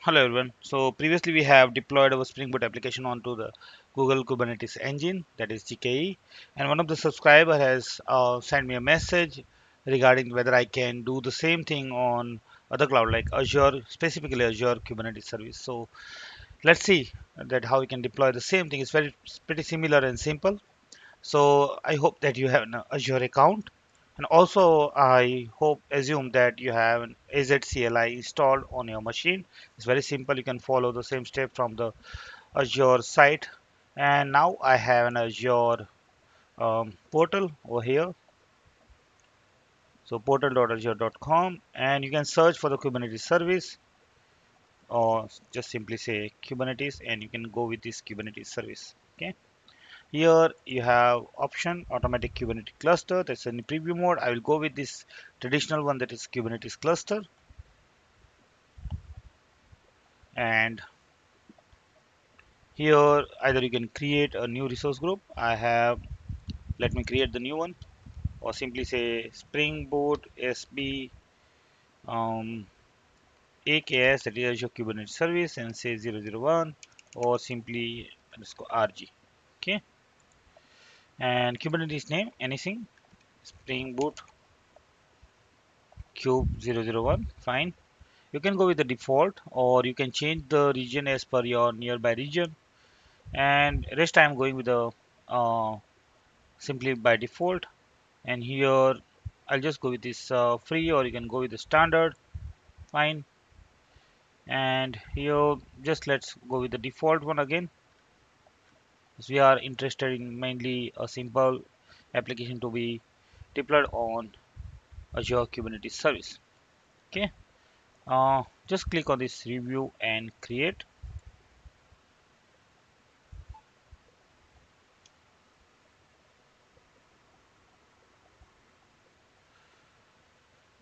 Hello everyone. So previously we have deployed our Spring Boot application onto the Google Kubernetes engine, that is GKE, and one of the subscriber has sent me a message regarding whether I can do the same thing on other cloud like Azure, specifically Azure Kubernetes service. So let's see that how we can deploy the same thing. It's pretty similar and simple. So I hope that you have an Azure account, and also I hope assume that you have an AZCLI installed on your machine. It's very simple. You can follow the same step from the Azure site. And now I have an Azure portal over here. So portal.azure.com, and you can search for the Kubernetes service, or just simply say Kubernetes, and you can go with this Kubernetes service. Okay. Here you have option automatic Kubernetes cluster. That's in preview mode. I will go with this traditional one, that is Kubernetes cluster. And here either you can create a new resource group. Let me create the new one, or simply say Spring Boot SB AKS, that is Azure Kubernetes Service, and say 001, or simply underscore RG. Okay. And Kubernetes name, anything, Spring Boot Cube 001, fine. You can go with the default, or you can change the region as per your nearby region, and rest I'm going with the uh, simply by default. And here I'll just go with this free, or you can go with the standard, fine. And here just let's go with the default one again, as we are interested in mainly a simple application to be deployed on Azure Kubernetes service. Okay, just click on this review and create.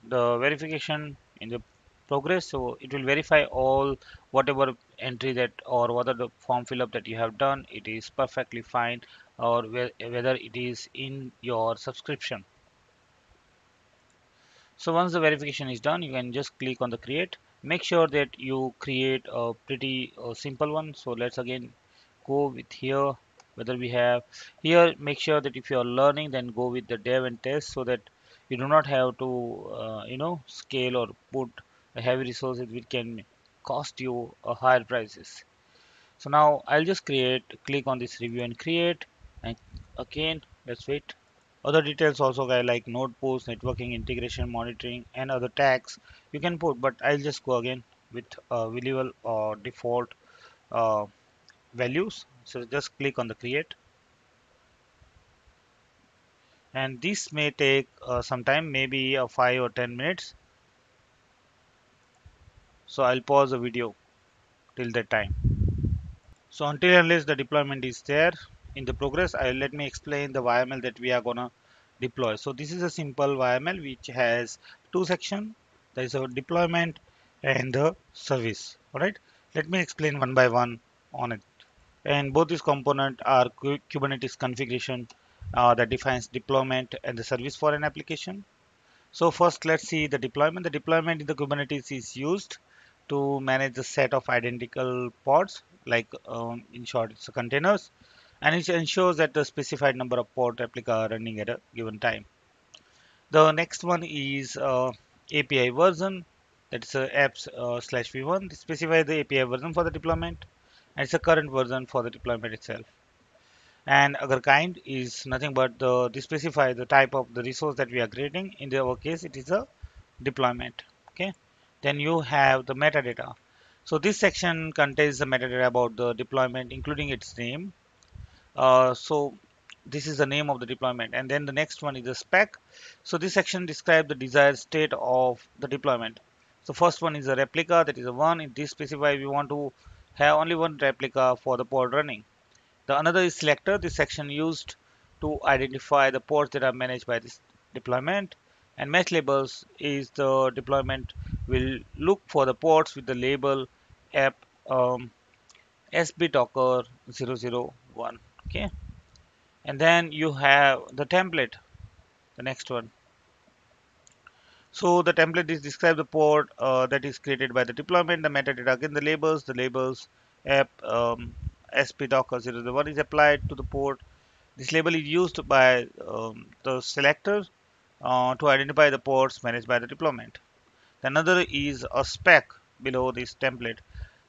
The verification in the progress, so it will verify all whatever entry that, or whether the form fill up that you have done, it is perfectly fine, or whether it is in your subscription. So once the verification is done, you can just click on the create. Make sure that you create a pretty simple one. So let's again go with here, whether we have here, make sure that if you are learning, then go with the dev and test, so that you do not have to scale or put a heavy resources which can cost you a higher prices. So now I'll just click on this review and create, and again let's wait. Other details also guy, like node post, networking, integration, monitoring, and other tags you can put, but I'll just go again with available or default uh, values. So just click on the create, and this may take some time, maybe 5 or 10 minutes. So I'll pause the video till that time. So until unless the deployment is there in the progress, let me explain the YML that we are gonna deploy. So this is a simple YML which has two sections. There is a deployment and the service. All right. Let me explain one by one on it. And both these components are Kubernetes configuration that defines deployment and the service for an application. So first, let's see the deployment. The deployment in the Kubernetes is used to manage the set of identical pods, like in short, it's a containers, and it ensures that the specified number of pod replica are running at a given time. The next one is API version. That's apps slash v1. This specifies the API version for the deployment, and it's a current version for the deployment itself. And other kind is nothing but they specify the type of the resource that we are creating. In our case, it is a deployment. Okay. Then you have the metadata. So this section contains the metadata about the deployment, including its name. So this is the name of the deployment, and then the next one is the spec. So this section describes the desired state of the deployment. So first one is a replica, that is a one. In this specify we want to have only one replica for the pod running. The another is selector. This section used to identify the ports that are managed by this deployment. And mesh labels is the deployment will look for the ports with the label app SB Docker 001. Okay. And then you have the template, the next one. So the template is describe the pod that is created by the deployment, the metadata again the labels app sp docker 001 is applied to the port. This label is used by the selector to identify the ports managed by the deployment. Another is a spec below this template.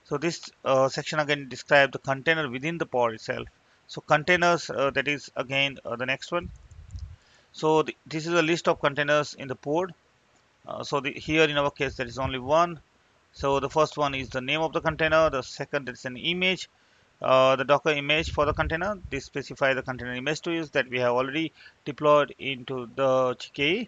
So this section again describes the container within the pod itself. So containers, that is again the next one. So this is a list of containers in the pod. Here in our case there is only one. So the first one is the name of the container. The second is an image, the Docker image for the container. This specifies the container image to use that we have already deployed into the GKE.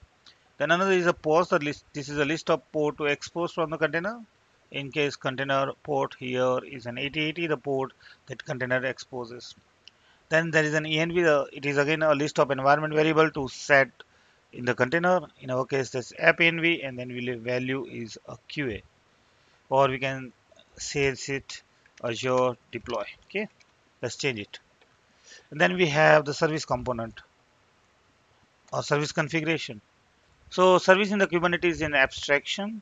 Then another is a port. The list. This is a list of port to expose from the container. In case container port here is an 8080, the port that container exposes. Then there is an env. It is again a list of environment variable to set in the container. In our case, that's app env, and then value is a QA, or we can say it Azure deploy. Okay, let's change it. And then we have the service component or service configuration. So service in the Kubernetes is an abstraction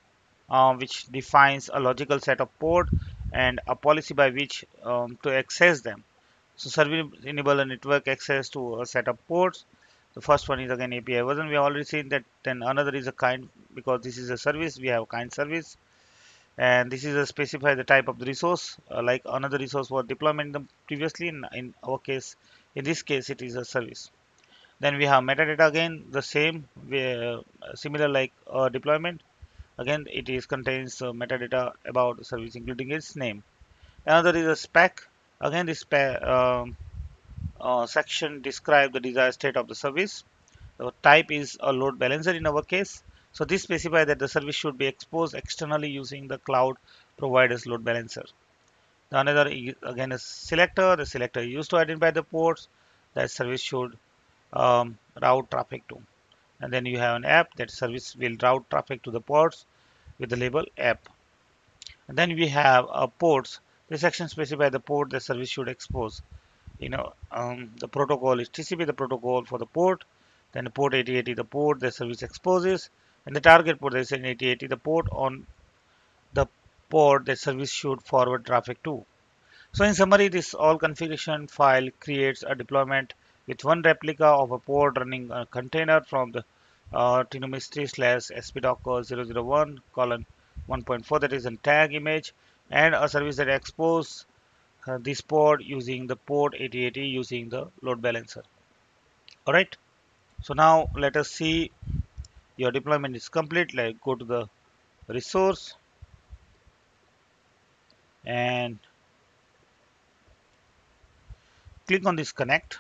which defines a logical set of port and a policy by which to access them. So service enable a network access to a set of ports. The first one is again API version. We have already seen that. Then another is a kind, because this is a service. We have kind service, and this is a specify the type of the resource. Like another resource was deployment previously. In our case, in this case, it is a service. Then we have metadata again the same, similar like deployment. Again, it is contains metadata about the service, including its name. Another is a spec. Again, this section describe the desired state of the service. The type is a load balancer in our case. So this specifies that the service should be exposed externally using the cloud provider's load balancer. The another is again a selector. The selector is used to identify the ports that service should route traffic to. And then you have an app that service will route traffic to the ports with the label app. And then we have ports. This section specifies the port the service should expose. The protocol is TCP, the protocol for the port. Then the port 8080, the port the service exposes, and the target port is in 8080, the port on the port the service should forward traffic to. So in summary, this all configuration file creates a deployment with one replica of a pod running a container from the trinomistry slash spdocker 001 colon 1.4, that is a tag image, and a service that exposes this pod using the port 8080 using the load balancer. Alright, so now let us see your deployment is complete. Like go to the resource and click on this connect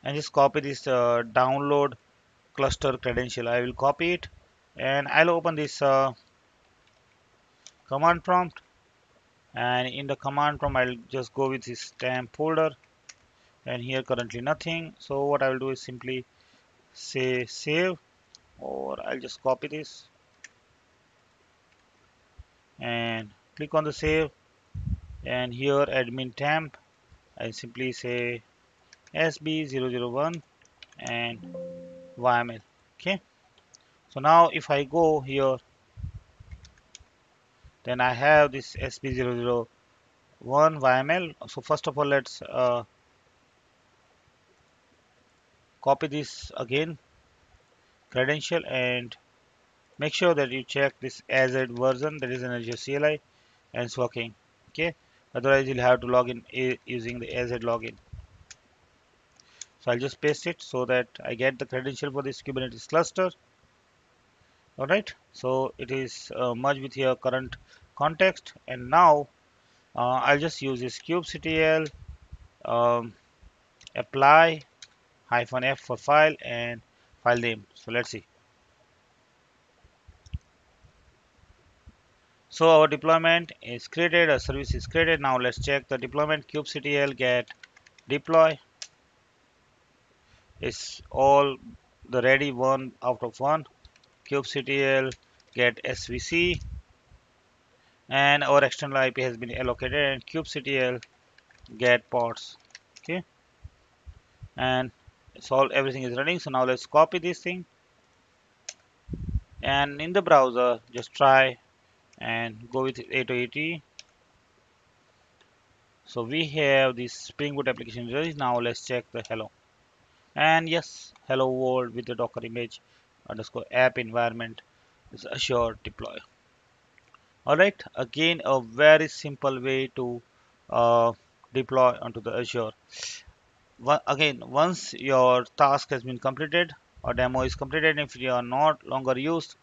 and just copy this download cluster credential. I will copy it and I'll open this command prompt, and in the command prompt I'll just go with this stamp folder, and here currently nothing. So what I will do is simply say save, or I'll just copy this and click on the save, and here admin temp I simply say sb001 and yml. Okay, so now if I go here, then I have this sb001 yml. So first of all, let's copy this again credential and make sure that you check this Azure version, that is an Azure CLI, and it's working. Okay, otherwise you'll have to log in using the Azure login. So I'll just paste it so that I get the credential for this Kubernetes cluster. Alright, so it is merged with your current context, and now I'll just use this kubectl um, apply -f for file and file name. So let's see. So our deployment is created, a service is created. Now let's check the deployment. kubectl get deploy is all the ready 1 out of 1. kubectl get svc, and our external IP has been allocated, and kubectl get ports. Okay, and it's all everything is running. So now let's copy this thing and in the browser just try and go with 8080. So we have this Spring Boot application ready. Now let's check the hello, and yes, hello world with the Docker image underscore app environment is Azure deploy. Alright, again a very simple way to uh, deploy onto the Azure. Again, once your task has been completed or demo is completed, if you are not longer used,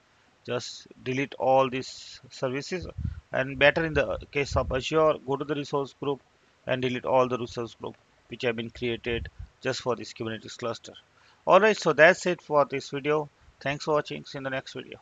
just delete all these services, and better in the case of Azure, go to the resource group and delete all the resource group which have been created just for this Kubernetes cluster. Alright, so that's it for this video. Thanks for watching. See you in the next video.